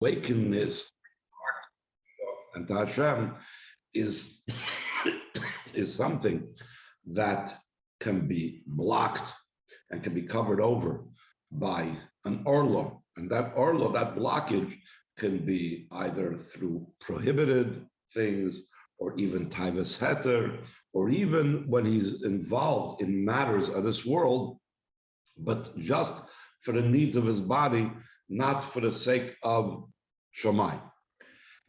awakenness and to Hashem is is something that can be blocked and can be covered over by an orla, and that orla, that blockage, can be either through prohibited things, or even taivas heter, or even when he's involved in matters of this world, but just for the needs of his body, not for the sake of Shomai.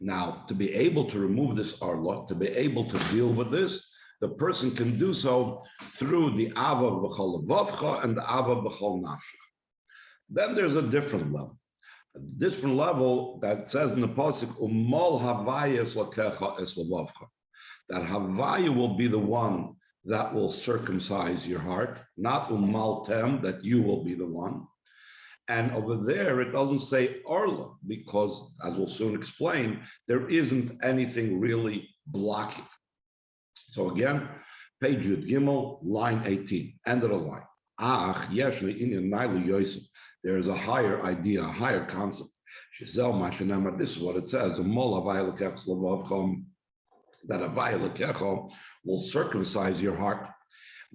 Now, to be able to remove this arla, to be able to deal with this, the person can do so through the Ava B'chol Levavcha and the Ava B'chol Nafshach. Then there's a different level that says in the pasuk, Umol Havaya es lakecha es levavcha, that Havaya will be the one that will circumcise your heart, not Umal Tem, that you will be the one. And over there, it doesn't say Arla, because, as we'll soon explain, there isn't anything really blocking. So again, page Yud Gimel, line 18, end of the line. Ach, yeshli inyan nailu Yosef. There is a higher idea, a higher concept. This is what it says. That Havaya Lekecha will circumcise your heart.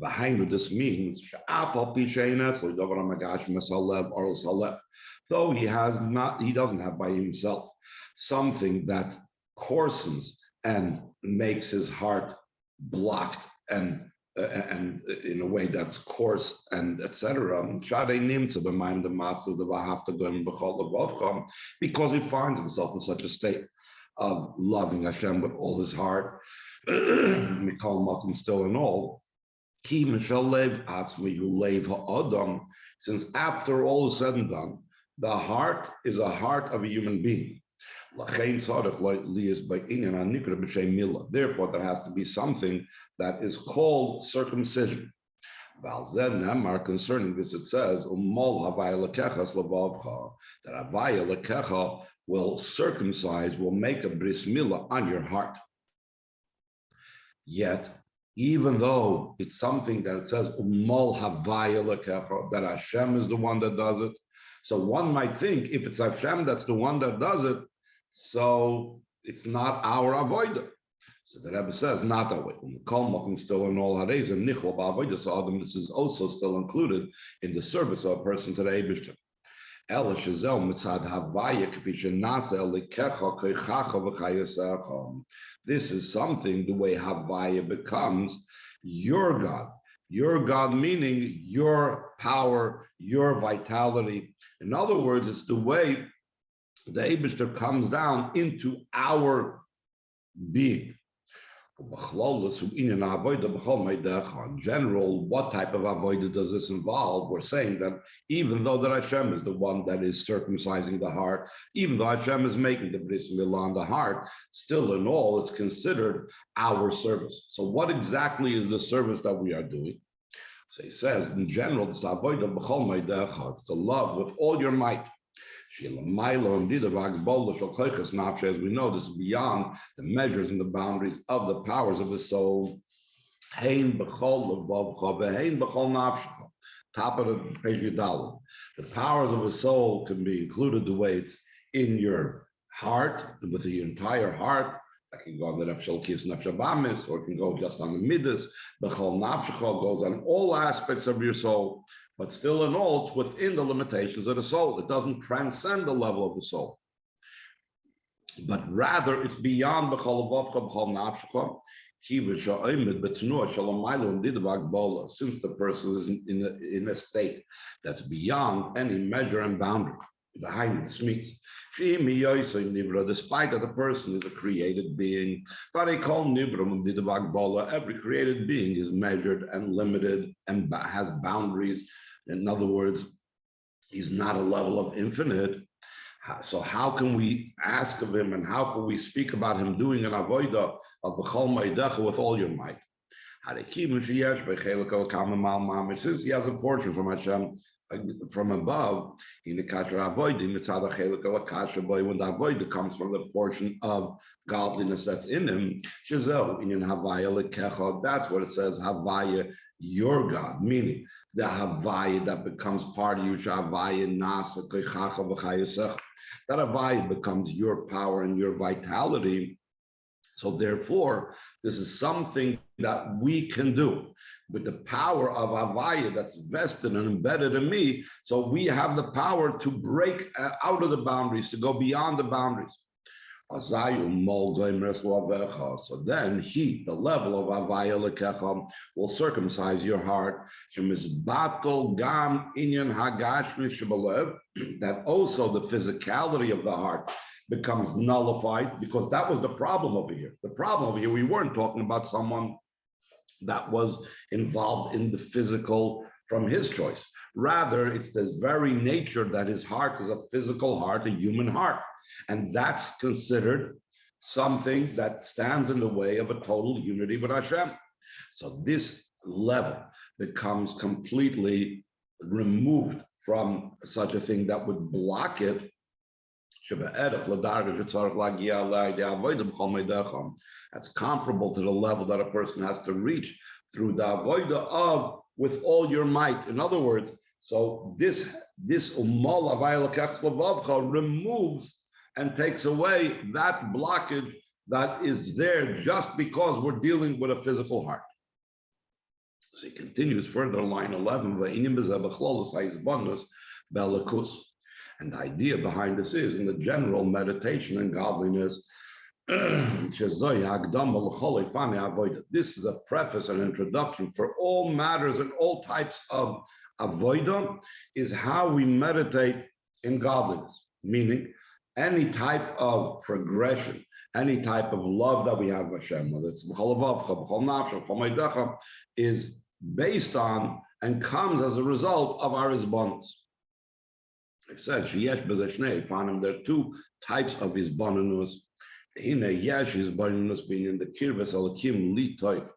This means, though he doesn't have by himself something that coarsens and makes his heart blocked and in a way that's coarse and etc. Because he finds himself in such a state of loving Hashem with all his heart, still in all. Since after all is said and done, the heart is a heart of a human being. Therefore, there has to be something that is called circumcision. Concerning this, it says, that Havaya Lekecha will circumcise, will make a bris milah on your heart. Yet, even though it's something that it says, Havaya Lekecha, that Hashem is the one that does it, so one might think if it's Hashem that's the one that does it, so it's not our avodah. So the Rebbe says not that way. Still in all this is also still included in the service of a person to the Eibishter. This is something, the way Havaya becomes your God. Your God meaning your power, your vitality. In other words, it's the way the Eibishter comes down into our being. In general, what type of avodah does this involve? We're saying that even though that Hashem is the one that is circumcising the heart, even though Hashem is making the bris milah on the heart, still in all, it's considered our service. So what exactly is the service that we are doing? So he says, in general, it's avodah b'chol meidecha, it's to love with all your might. As we know, this is beyond the measures and the boundaries of the powers of the soul. Top of the page Yudal. The powers of the soul can be included the way it's in your heart, with the entire heart. That can go on the nefshel kis nefshabamis, or it can go just on the midas. B'chol nafshecha goes on all aspects of your soul. But still in all, it's within the limitations of the soul. It doesn't transcend the level of the soul. But rather, it's beyond b'chol levavcha, b'chol nafshecha. Since the person is in a state that's beyond any measure and boundary. Behind this means, despite that the person is a created being, every created being is measured and limited and has boundaries. In other words, he's not a level of infinite. So how can we ask of him and how can we speak about him doing an avodah of b'chol meidecha with all your might? Since he has a portion from Hashem from above, in the kasher avodah, when the avodah comes from the portion of godliness that's in him, that's what it says, Havaya your God, meaning the Havaya that becomes part of you, Havaya Nasa Koichacha V'Chayasech. That Havaya becomes your power and your vitality. So therefore, this is something that we can do with the power of Havaya that's vested and embedded in me. So we have the power to break out of the boundaries, to go beyond the boundaries. So then he, the level of Havaya Lekecha, will circumcise your heart. That also the physicality of the heart becomes nullified, because that was the problem over here. The problem over here, we weren't talking about someone that was involved in the physical from his choice. Rather, it's the very nature that his heart is a physical heart, a human heart. And that's considered something that stands in the way of a total unity with Hashem. So this level becomes completely removed from such a thing that would block it. That's comparable to the level that a person has to reach through the avodah of with all your might. In other words, so this umal removes and takes away that blockage that is there just because we're dealing with a physical heart. So he continues further, line 11. And the idea behind this is in the general meditation and godliness. This is a preface and introduction for all matters and all types of avodah, is how we meditate in godliness, meaning any type of progression, any type of love that we have with Hashem, whether it's is based on and comes as a result of our isbanos. It says, there are two types of isbanus. Yesh isbanus being in the kirves alakim li type.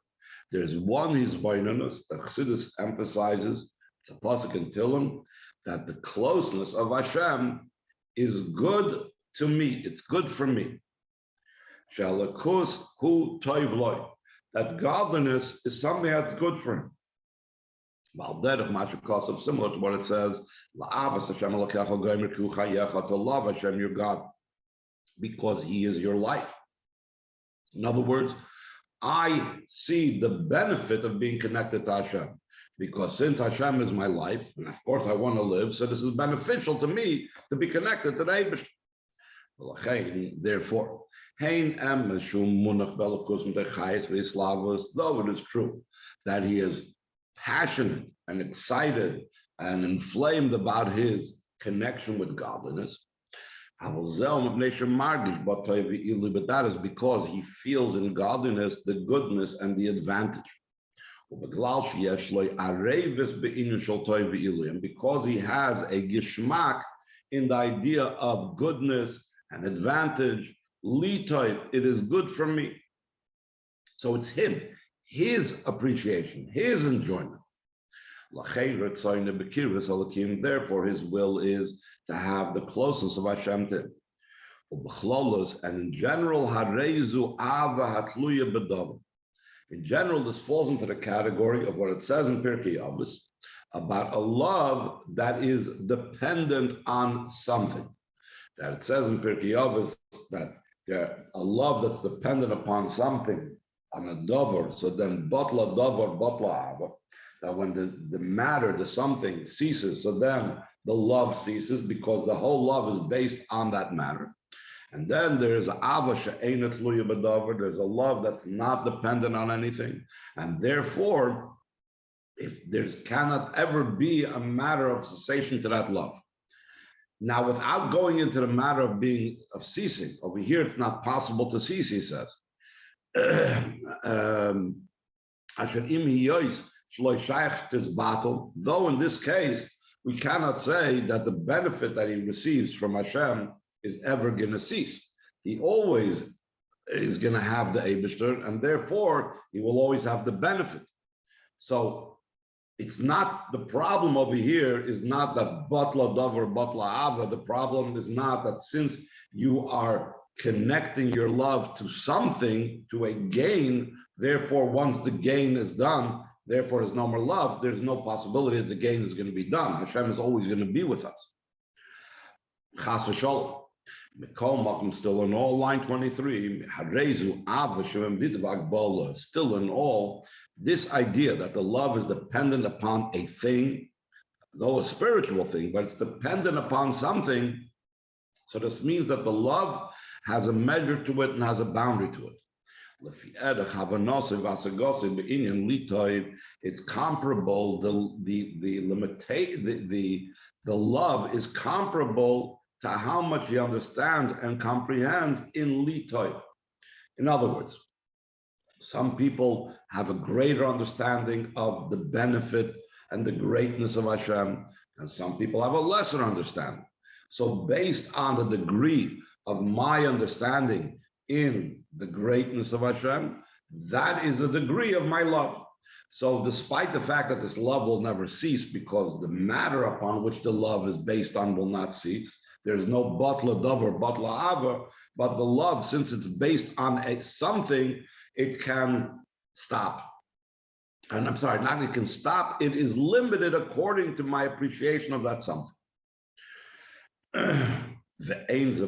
There's one isbanus that Chassidus emphasizes, it's a pasuk in Tehillim, that the closeness of Hashem is good to me, it's good for me. Shalakus hu toiv loy, that godliness is something that's good for him. Similar to what it says, to love Hashem your God, because He is your life. In other words, I see the benefit of being connected to Hashem, because since Hashem is my life, and of course I want to live, so this is beneficial to me to be connected to the Eibush. Therefore, though it is true that he is passionate and excited and inflamed about his connection with godliness, but that is because he feels in godliness the goodness and the advantage. And because he has a gishmak in the idea of goodness and advantage, it is good for me. So it's him, his appreciation, his enjoyment. Therefore, his will is to have the closeness of Hashem to him. And in general, in general, this falls into the category of what it says in Pirkei Avos about a love that is dependent on something. That it says in Pirkei Avos that a love that's dependent upon something, on a davar, so then batla davar, batla ava, that when the matter, the something ceases, so then the love ceases, because the whole love is based on that matter. And then there's ava she'eina tluya b'davar, there's a love that's not dependent on anything. And therefore, if there cannot ever be a matter of cessation to that love. Now, without going into the matter of ceasing, over here it's not possible to cease, he says. Though in this case, we cannot say that the benefit that he receives from Hashem is ever going to cease. He always is going to have the Eibishter, and therefore he will always have the benefit. So it's not, the problem over here is not that batla davar, batla ava. The problem is not that since you are connecting your love to something, to a gain, therefore once the gain is done, therefore there's no more love, there's no possibility that the gain is going to be done. Hashem is always going to be with us. Chas v'sholom. Still in all, line 23, still in all, this idea that the love is dependent upon a thing, though a spiritual thing, but it's dependent upon something. So this means that the love has a measure to it and has a boundary to it. It's comparable, the love is comparable to how much he understands and comprehends in litoy. In other words, some people have a greater understanding of the benefit and the greatness of Hashem, and some people have a lesser understanding. So based on the degree of my understanding in the greatness of Hashem, that is the degree of my love. So despite the fact that this love will never cease, because the matter upon which the love is based on will not cease, there's no batla davar, batla ava, but the love, since it's based on something, it can stop. And I'm sorry, not it can stop, it is limited according to my appreciation of that something. It's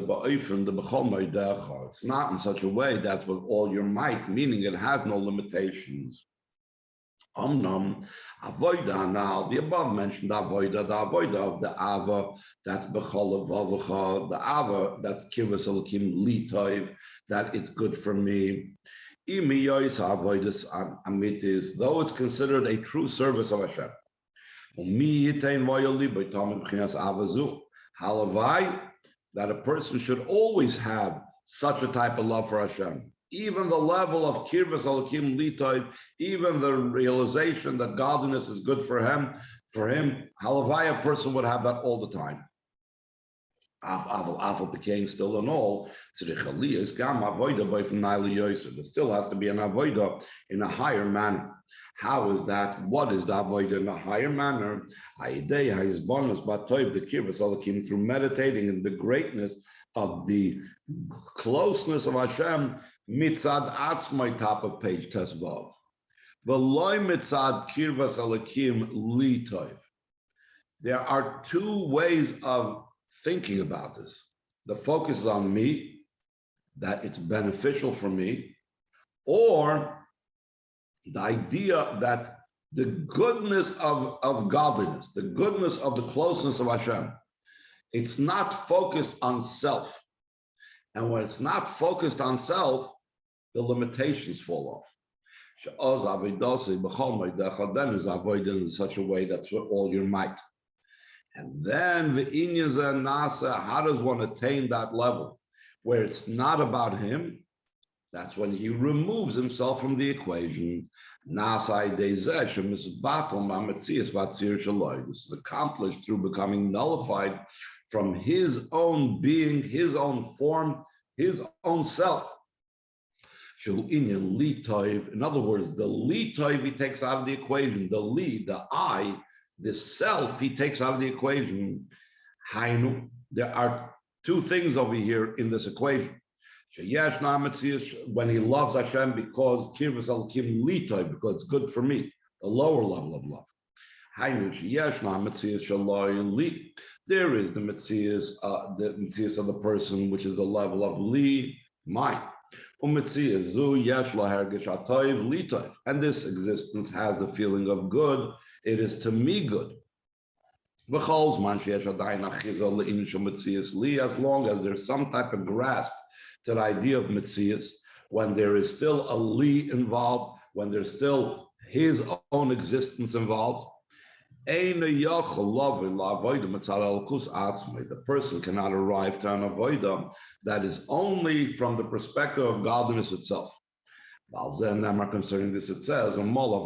not in such a way that's with all your might, meaning it has no limitations. Avoida now, the above mentioned avoida, the avoida of the ava, that's bechol vavacha, the ava, that's kivas alakim litoiv, that it's good for me. Imiyois avoidus amitis, though it's considered a true service of Hashem. Halavai, that a person should always have such a type of love for Hashem. Even the level of kirvas alakim litoiv, even the realization that godliness is good for him, halavai, a person would have that all the time. Afal became still in all. There still has to be an avoida in a higher manner. How is that? What is the avoida in a higher manner? Through meditating in the greatness of the closeness of Hashem, mitzad atzmai, top of page tesvav. V'loy mitzad kirvas alakim litoiv. There are two ways of thinking about this. The focus is on me, that it's beneficial for me, or the idea that the goodness of godliness, the goodness of the closeness of Hashem, it's not focused on self. And when it's not focused on self, the limitations fall off. Then is avoided in such a way that's with all your might. And then the inyas and nasa, how does one attain that level where it's not about him? That's when he removes himself from the equation. This is accomplished through becoming nullified from his own being, his own form, his own self. In other words, the litoiv he takes out of the equation, the li, the I, the self he takes out of the equation. There are two things over here in this equation. When he loves Hashem because kirvas alakim litoiv, because it's good for me, the lower level of love. There is the mitzias of the person, which is the level of li, mine. And this existence has the feeling of good. It is to me good. As long as there's some type of grasp to the idea of mitzias, when there is still a li involved, when there's still his own existence involved, the person cannot arrive to an avoida that is only from the perspective of godliness itself. Concerning this, it says, will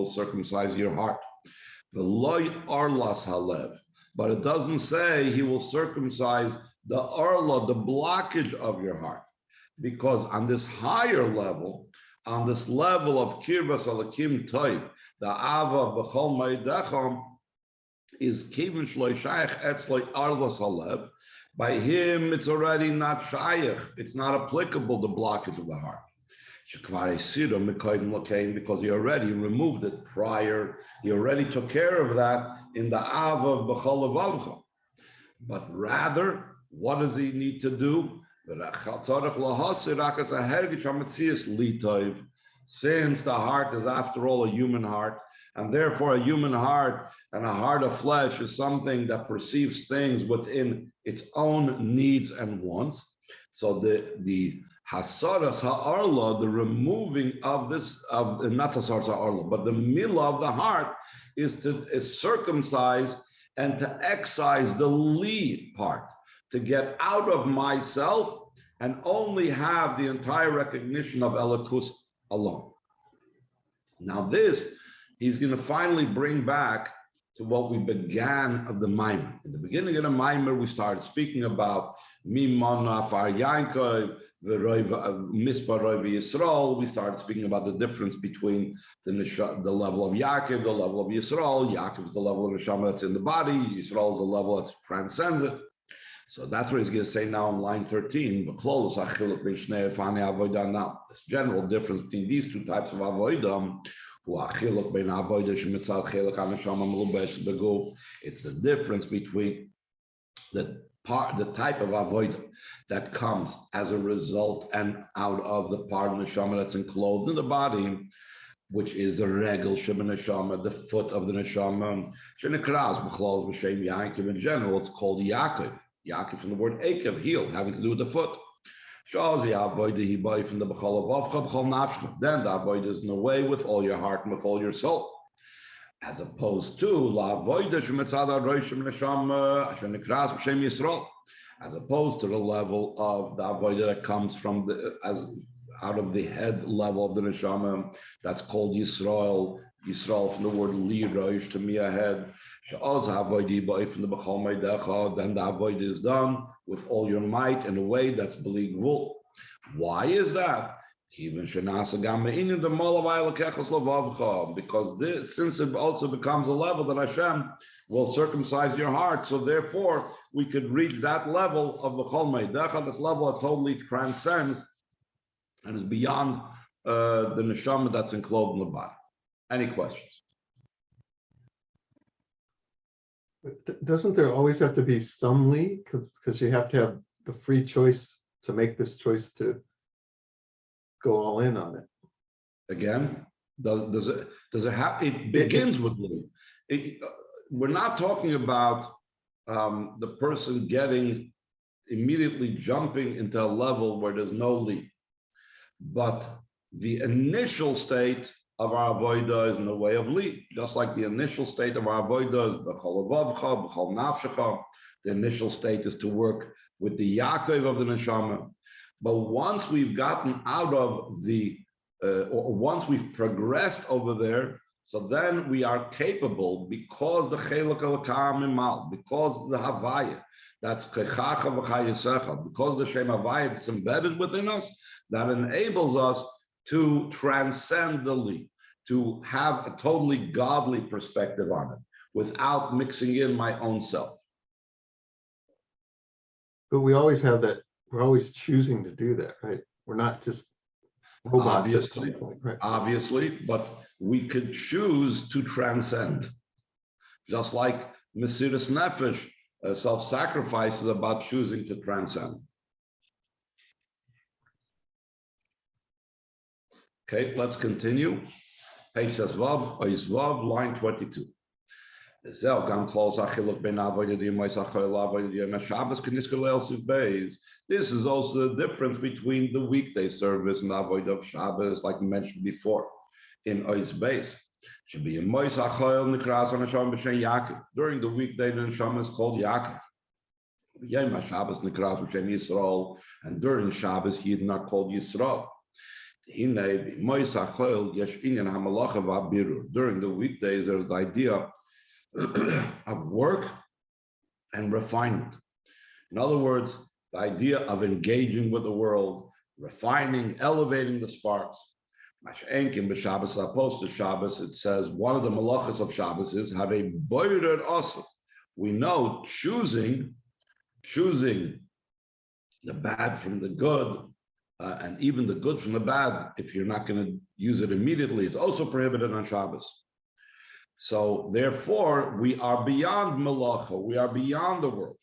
circumcise your heart. But it doesn't say he will circumcise the arla, the blockage of your heart. Because on this higher level, on this level of kirvas alakim toiv, the ava b'chol ma'idecham is kivin shloi shayach etzloi arlas halev. By him, it's already not shayach. It's not applicable, the blockage of the heart. Because he already removed it prior. He already took care of that in the Av of B'chol Levavcha. But rather, what does he need to do? Since the heart is, after all, a human heart, and therefore a human heart and a heart of flesh is something that perceives things within its own needs and wants. So the hasaras ha'arla, the removing of this, of not hasaras ha'arla, but the milah of the heart is circumcise and to excise the li part, to get out of myself and only have the entire recognition of Elokus alone. Now this, he's going to finally bring back to what we began of the Maimer. In the beginning of the Maimer, we started speaking about Mimon Afar Yankov, the Mispar Roiv Yisrael. We started speaking about the difference between the level of Yaakov, the level of Yisrael. Yaakov is the level of Neshama that's in the body. Yisrael is the level that transcends it. So that's what he's going to say now in line 13. Now, this general difference between these two types of avodah, it's the difference between the type of avodah that comes as a result and out of the part of the neshama that's enclosed in the body, which is the regel shema neshama, the foot of the neshama. In general, it's called Yaakov. Yaakov from the word Akev, heel, having to do with the foot. Then the avodah is in the way with all your heart and with all your soul. As opposed to as opposed to the level of the avodah that comes from out of the head level of the neshama, that's called Yisrael. Yisrael from the word lirosh, to me ahead. Then the avodah is done with all your might in a way that's beli gvul. Why is that? Because since it also becomes a level that Hashem will circumcise your heart, so therefore we could reach that level of B'chol Meidecha, that level that totally transcends and is beyond the neshama that's enclosed in the body. Any questions? Doesn't there always have to be some li? Because you have to have the free choice to make this choice to go all in on it. Again, does it have? It begins with li. We're not talking about the person getting immediately jumping into a level where there's no li, but the initial state of our avodah is in the way of li, just like the initial state of our avodah is b'chol levavcha, b'chol nafshecha. The initial state is to work with the Yaakov of the neshama. But once we've gotten out of the, or once we've progressed over there, so then we are capable, because the chelak elokam imal, because the havaya, that's kechacha v'chayesecha, because the shem havaya that's embedded within us, that enables us to transcend the li, to have a totally godly perspective on it, without mixing in my own self. But we always have that, we're always choosing to do that, right? We're not just robots at some point, right? Obviously, but we could choose to transcend. Just like Mesiras Nefesh, self-sacrifice is about choosing to transcend. Okay, let's continue. Page Vav, Vav, line 22. This is also the difference between the weekday service and the avodah of Shabbos, like we mentioned before, in Ois Beis. During the weekday, the neshama is called Yaakov. And during Shabbos, he is not called Yisrael. During the weekdays, there's the idea of work and refinement. In other words, the idea of engaging with the world, refining, elevating the sparks. Mash'enkin b'Shabbos, opposed to Shabbos, it says one of the malachas of Shabbos is have a boirer also. We know choosing the bad from the good and even the good from the bad, if you're not going to use it immediately, it's also prohibited on Shabbos. So therefore, we are beyond Malacha, we are beyond the world.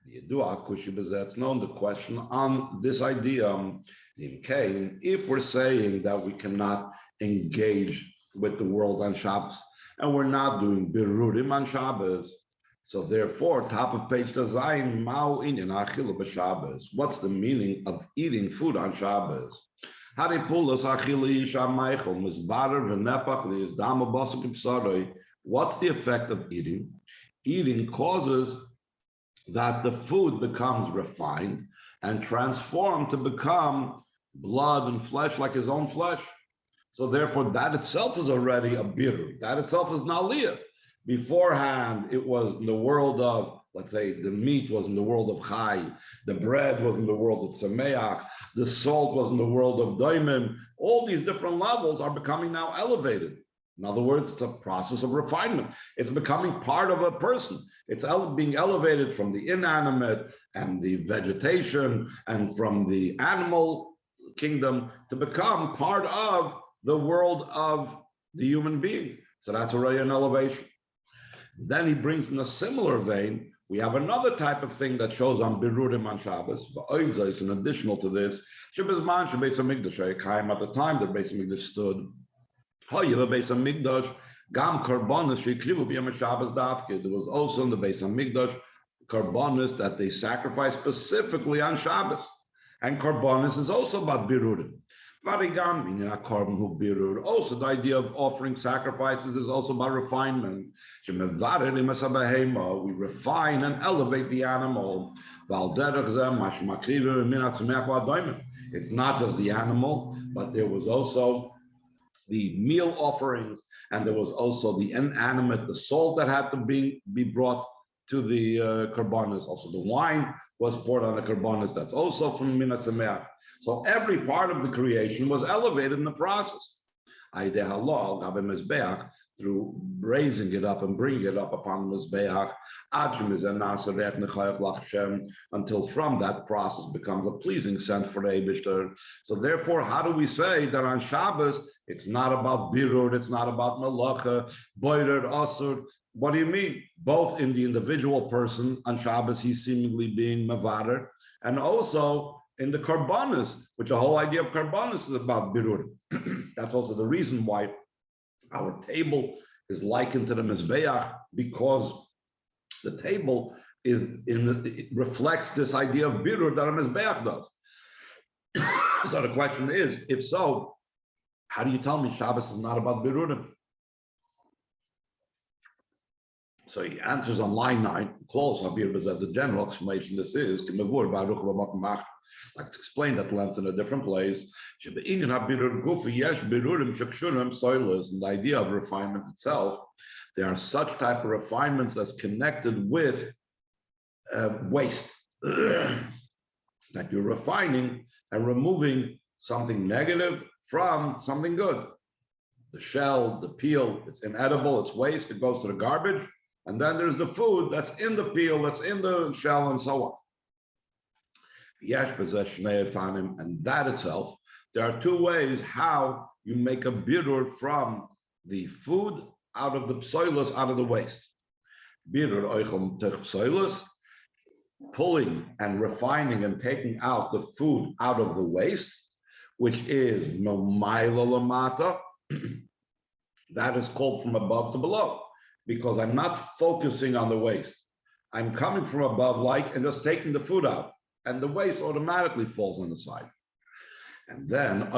It's known the question on this idea, if we're saying that we cannot engage with the world on Shabbos, and we're not doing birurim on Shabbos, so therefore, top of page design, Mao Inyan Achilu b'Shabbos. What's the meaning of eating food on Shabbos? What's the effect of eating? Eating causes that the food becomes refined and transformed to become blood and flesh like his own flesh. So therefore, that itself is already a birur. That itself is naliyah. Beforehand, it was in the world of, let's say, the meat was in the world of chai, the bread was in the world of tzameach, the salt was in the world of daimim. All these different levels are becoming now elevated. In other words, it's a process of refinement. It's becoming part of a person. It's being elevated from the inanimate and the vegetation and from the animal kingdom to become part of the world of the human being. So that's already an elevation. Then he brings in a similar vein, we have another type of thing that shows on Birurim on Shabbos. In additional to this, at the time the Beis Hamikdash stood, there was also in the Beis Hamikdash karbonis that they sacrificed specifically on Shabbos. And karbonis is also about Birurim. Also, the idea of offering sacrifices is also about refinement. We refine and elevate the animal. It's not just the animal, but there was also the meal offerings, and there was also the inanimate, the salt that had to be brought to the karbonis. Also, the wine was poured on the karbonis. That's also from Minat Sameach. So every part of the creation was elevated in the process. Through raising it up and bringing it up upon the Mizbeach, until from that process becomes a pleasing scent for the Eibishter. So therefore, how do we say that on Shabbos, it's not about birur, it's not about malacha, boirer, asur? What do you mean? Both in the individual person on Shabbos, he's seemingly being mavarer, and also in the karbanis, which the whole idea of karbanis is about birur. That's also the reason why our table is likened to the mizbeach, because the table it reflects this idea of birur that a mizbeach does. So the question is, if so, how do you tell me Shabbos is not about birurim? So he answers on line 9, close up here, but the general explanation this is, like to explain that length in a different place. And the idea of refinement itself, there are such type of refinements that's connected with waste, that you're refining and removing something negative from something good. The shell, the peel, it's inedible, it's waste, it goes to the garbage. And then there's the food that's in the peel, that's in the shell, and so on. And that itself, there are two ways how you make a birur from the food out of the psoilus, out of the waste. Birur oichel psoilus, pulling and refining and taking out the food out of the waste, which is nomaila lamata. That is called from above to below, because I'm not focusing on the waste. I'm coming from above like and just taking the food out, and the waste automatically falls on the side. And then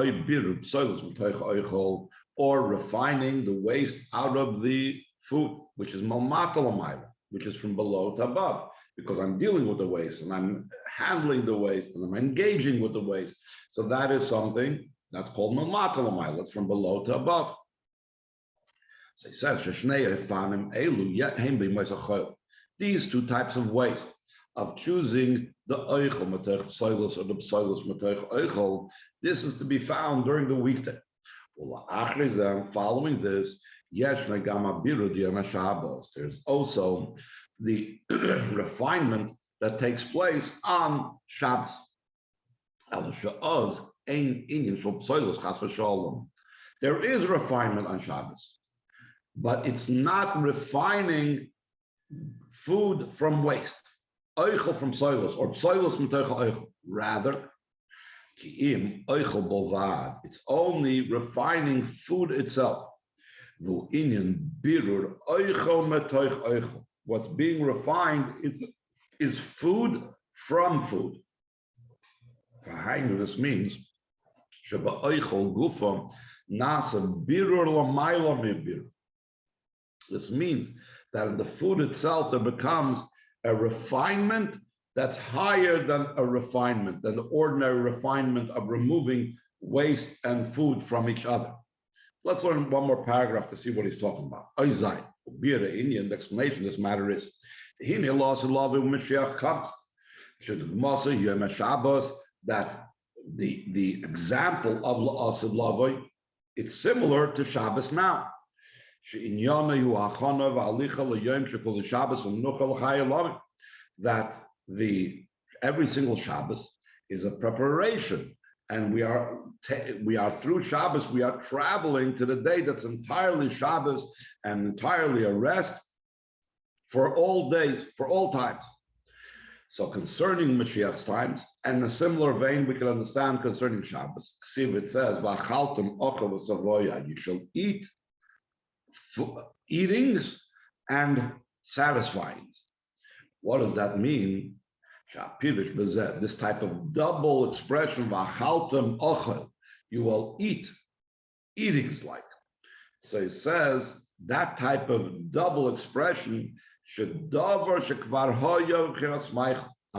or refining the waste out of the food, which is which is from below to above, because I'm dealing with the waste and I'm handling the waste and I'm engaging with the waste. So that is something that's called that's from below to above. So he says, these two types of waste, of choosing the oichel matech psoilus or the psoilus matech oichel, this is to be found during the weekday. Well, following this, there's also the refinement that takes place on Shabbos. There is refinement on Shabbos, but it's not refining food from waste, oichel from soilos, or soilos from teichel oichel. Rather, it's only refining food itself. What's being refined is food from food. This means this means that in the food itself there becomes a refinement that's higher than a refinement, than the ordinary refinement of removing waste and food from each other. Let's learn one more paragraph to see what he's talking about. The explanation of this matter is Mashiach comes. That the example of La'asid Lavoi, it's similar to Shabbos now. That every single Shabbos is a preparation, and we are through Shabbos, we are traveling to the day that's entirely Shabbos and entirely a rest for all days, for all times. So concerning Mashiach's times, and in a similar vein, we can understand concerning Shabbos. It says, you shall eat eatings and satisfyings. What does that mean? This type of double expression, you will eat eatings like. So it says that type of double expression should a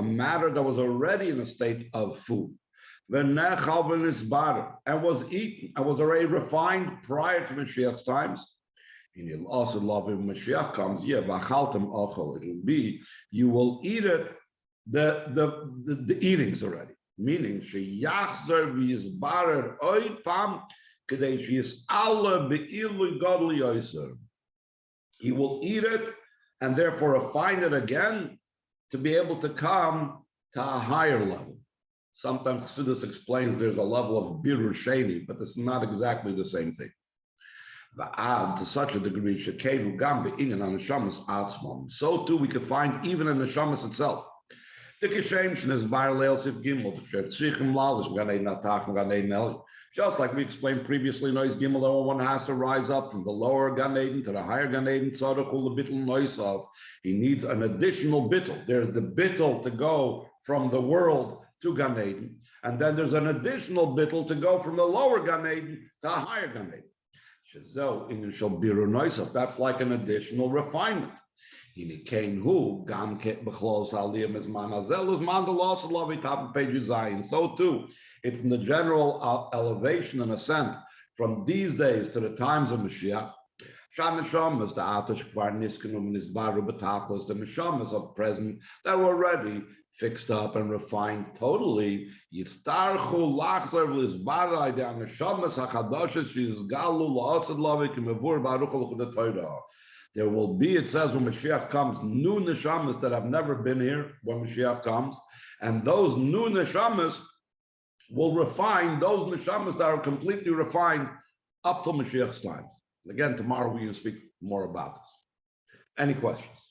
matter that was already in a state of food, and was eaten and was already refined prior to Mashiach's times. And you'll also love when Mashiach comes. It will be you will eat it the eatings already. Meaning he will eat it and therefore refine it again to be able to come to a higher level. Sometimes Chassidus explains there's a level of birur sheni, but it's not exactly the same thing. To such a degree, so too we can find even in the neshamas itself. Just like we explained previously, Nois Gimel, that one has to rise up from the lower Gan Eden to the higher Gan Eden. He needs an additional bittul. There's the bittul to go from the world to Gan Eden, and then there's an additional bittul to go from the lower Gan Eden to a higher Gan Eden. That's like an additional refinement. Page so too, it's in the general elevation and ascent from these days to the times of Mashiach. The neshamas of present that were already fixed up and refined totally. There will be, it says, when Mashiach comes, new neshamas that have never been here when Mashiach comes, and those new neshamas will refine those neshamas that are completely refined up to Mashiach's times. Again, tomorrow we will speak more about this. Any questions?